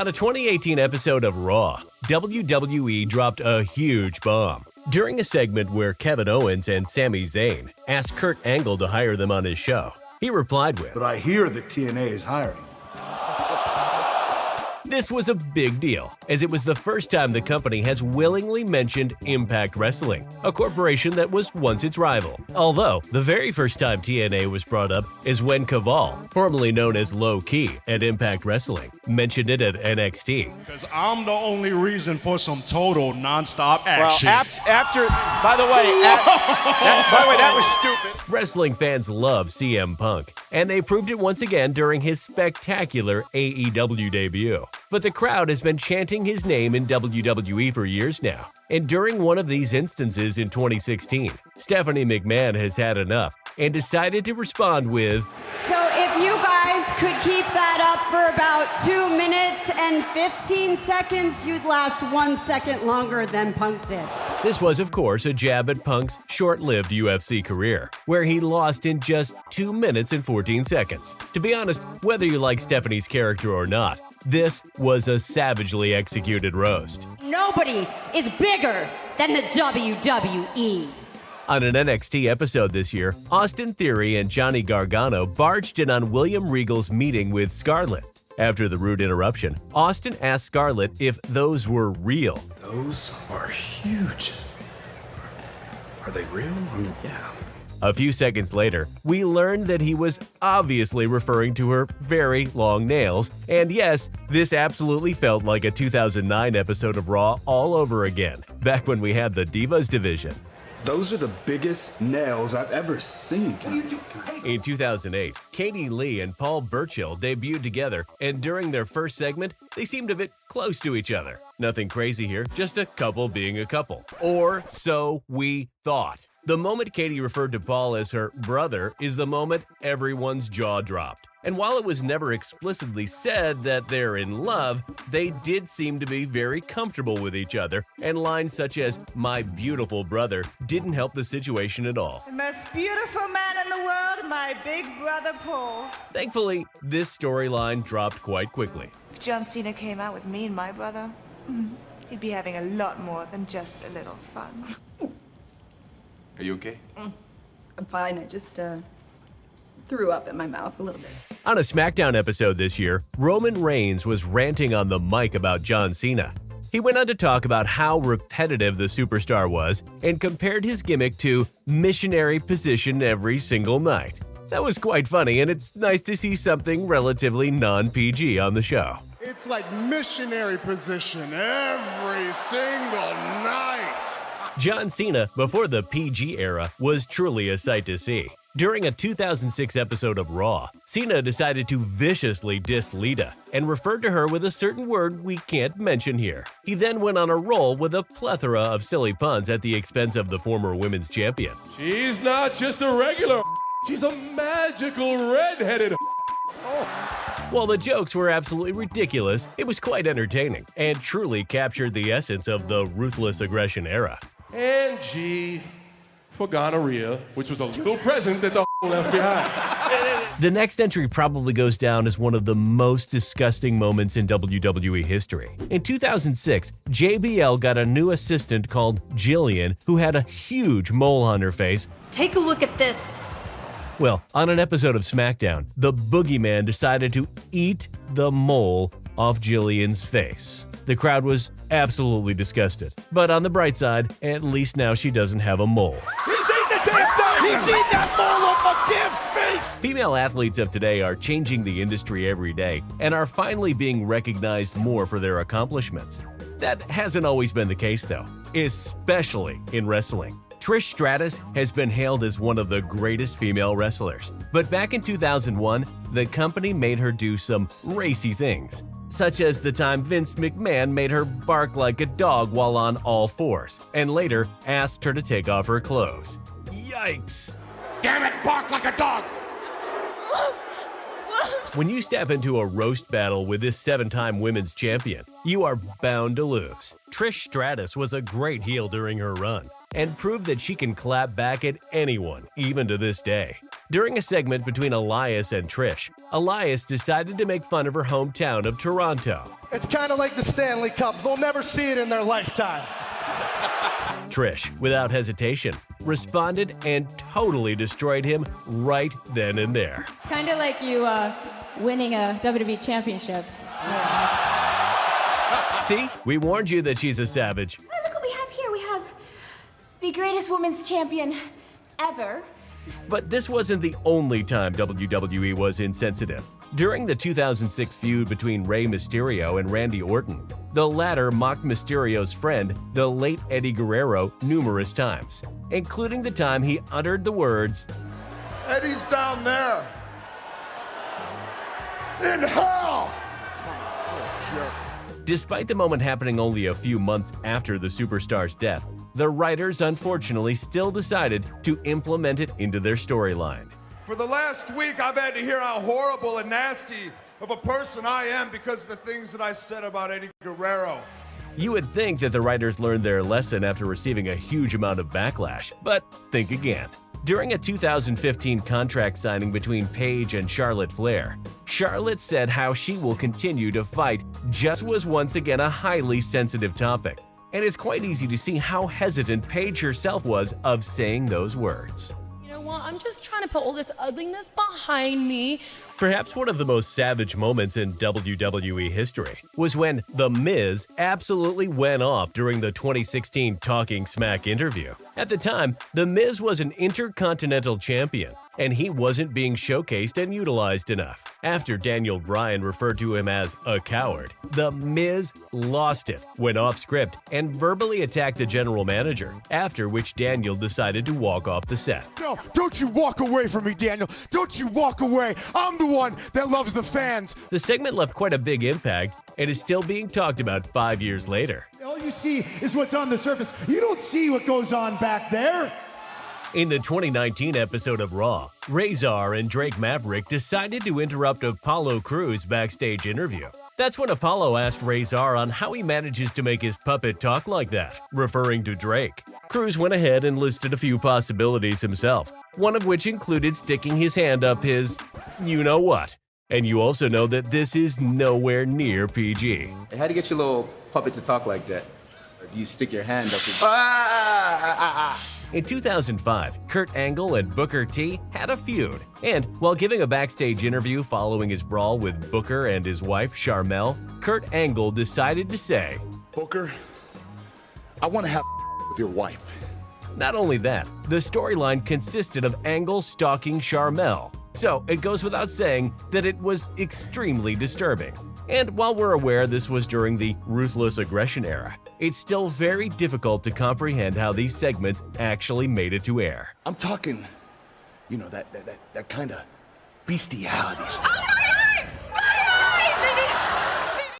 On a 2018 episode of Raw, WWE dropped a huge bomb. During a segment where Kevin Owens and Sami Zayn asked Kurt Angle to hire them on his show, he replied with, "But I hear that TNA is hiring." This was a big deal, as it was the first time the company has willingly mentioned Impact Wrestling, a corporation that was once its rival. Although, the very first time TNA was brought up is when Caval, formerly known as Low Key at Impact Wrestling, mentioned it at NXT. Because I'm the only reason for some total non-stop action. Well, by the way, that was stupid. Wrestling fans love CM Punk, and they proved it once again during his spectacular AEW debut. But the crowd has been chanting his name in WWE for years now. And during one of these instances in 2016, Stephanie McMahon has had enough and decided to respond with, "So if you guys could keep that up for about 2 minutes and 15 seconds, you'd last 1 second longer than Punk did." This was, of course, a jab at Punk's short-lived UFC career, where he lost in just 2 minutes and 14 seconds. To be honest, whether you like Stephanie's character or not, this was a savagely executed roast. Nobody is bigger than the WWE. On an NXT episode this year, Austin Theory and Johnny Gargano barged in on William Regal's meeting with Scarlett. After the rude interruption, Austin asked Scarlett if those were real. Those are huge. Are they real? I mean, yeah. A few seconds later, we learned that he was obviously referring to her very long nails, and yes, this absolutely felt like a 2009 episode of Raw all over again, back when we had the Divas division. Those are the biggest nails I've ever seen. In 2008, Katie Lee and Paul Burchill debuted together, and during their first segment, they seemed a bit close to each other. Nothing crazy here, just a couple being a couple. Or so we thought. The moment Katie referred to Paul as her brother is the moment everyone's jaw dropped. And while it was never explicitly said that they're in love, they did seem to be very comfortable with each other, and lines such as "my beautiful brother" didn't help the situation at all. "The most beautiful man in the world, my big brother Paul." Thankfully, this storyline dropped quite quickly. If John Cena came out with me and my brother, he'd be having a lot more than just a little fun. Are you okay? I'm fine. I just threw up in my mouth a little bit. On a SmackDown episode this year, Roman Reigns was ranting on the mic about John Cena. He went on to talk about how repetitive the superstar was and compared his gimmick to missionary position every single night. That was quite funny, and it's nice to see something relatively non-PG on the show. It's like missionary position every single night. John Cena, before the PG era, was truly a sight to see. During a 2006 episode of Raw, Cena decided to viciously diss Lita and referred to her with a certain word we can't mention here. He then went on a roll with a plethora of silly puns at the expense of the former women's champion. "She's not just a regular, she's a magical red-headed." While the jokes were absolutely ridiculous, it was quite entertaining and truly captured the essence of the ruthless aggression era. And G for gonorrhea, which was a little present that the left behind. The next entry probably goes down as one of the most disgusting moments in WWE history. In 2006, JBL got a new assistant called Jillian who had a huge mole on her face. "Take a look at this." Well, on an episode of SmackDown, the Boogeyman decided to eat the mole off Jillian's face. The crowd was absolutely disgusted. But on the bright side, at least now she doesn't have a mole. He's eating the damn thing! He's eating that mole off a damn face! Female athletes of today are changing the industry every day and are finally being recognized more for their accomplishments. That hasn't always been the case, though, especially in wrestling. Trish Stratus has been hailed as one of the greatest female wrestlers. But back in 2001, the company made her do some racy things, such as the time Vince McMahon made her bark like a dog while on all fours, and later asked her to take off her clothes. Yikes! Damn it, bark like a dog! When you step into a roast battle with this 7-time women's champion, you are bound to lose. Trish Stratus was a great heel during her run, and proved that she can clap back at anyone, even to this day. During a segment between Elias and Trish, Elias decided to make fun of her hometown of Toronto. It's kind of like the Stanley Cup. They'll never see it in their lifetime. Trish, without hesitation, responded and totally destroyed him right then and there. Kind of like you winning a WWE championship. See, we warned you that she's a savage. Oh, look what we have here. We have the greatest women's champion ever. But this wasn't the only time WWE was insensitive. During the 2006 feud between Rey Mysterio and Randy Orton, the latter mocked Mysterio's friend, the late Eddie Guerrero, numerous times, including the time he uttered the words, Eddie's down there. In hell! Despite the moment happening only a few months after the superstar's death, the writers unfortunately still decided to implement it into their storyline. For the last week, I've had to hear how horrible and nasty of a person I am because of the things that I said about Eddie Guerrero. You would think that the writers learned their lesson after receiving a huge amount of backlash, but think again. During a 2015 contract signing between Paige and Charlotte Flair, Charlotte said how she will continue to fight just was once again a highly sensitive topic. And it's quite easy to see how hesitant Paige herself was of saying those words. You know what? I'm just trying to put all this ugliness behind me. Perhaps one of the most savage moments in WWE history was when The Miz absolutely went off during the 2016 Talking Smack interview. At the time, The Miz was an Intercontinental Champion, and he wasn't being showcased and utilized enough. After Daniel Bryan referred to him as a coward, The Miz lost it, went off script, and verbally attacked the general manager, after which Daniel decided to walk off the set. No, don't you walk away from me, Daniel. Don't you walk away. I'm the one that loves the fans. The segment left quite a big impact and is still being talked about 5 years later. All you see is what's on the surface. You don't see what goes on back there. In the 2019 episode of Raw, Razor and Drake Maverick decided to interrupt Apollo Crews' backstage interview. That's when Apollo asked Razor on how he manages to make his puppet talk like that, referring to Drake. Crews went ahead and listed a few possibilities himself, one of which included sticking his hand up his you-know-what. And you also know that this is nowhere near PG. Hey, how do you get your little puppet to talk like that? Or do you stick your hand up his... In 2005, Kurt Angle and Booker T had a feud, and while giving a backstage interview following his brawl with Booker and his wife, Sharmell, Kurt Angle decided to say, Booker, I want to have with your wife. Not only that, the storyline consisted of Angle stalking Sharmell, so it goes without saying that it was extremely disturbing. And while we're aware this was during the ruthless aggression era, it's still very difficult to comprehend how these segments actually made it to air. I'm talking, you know, that kind of bestiality.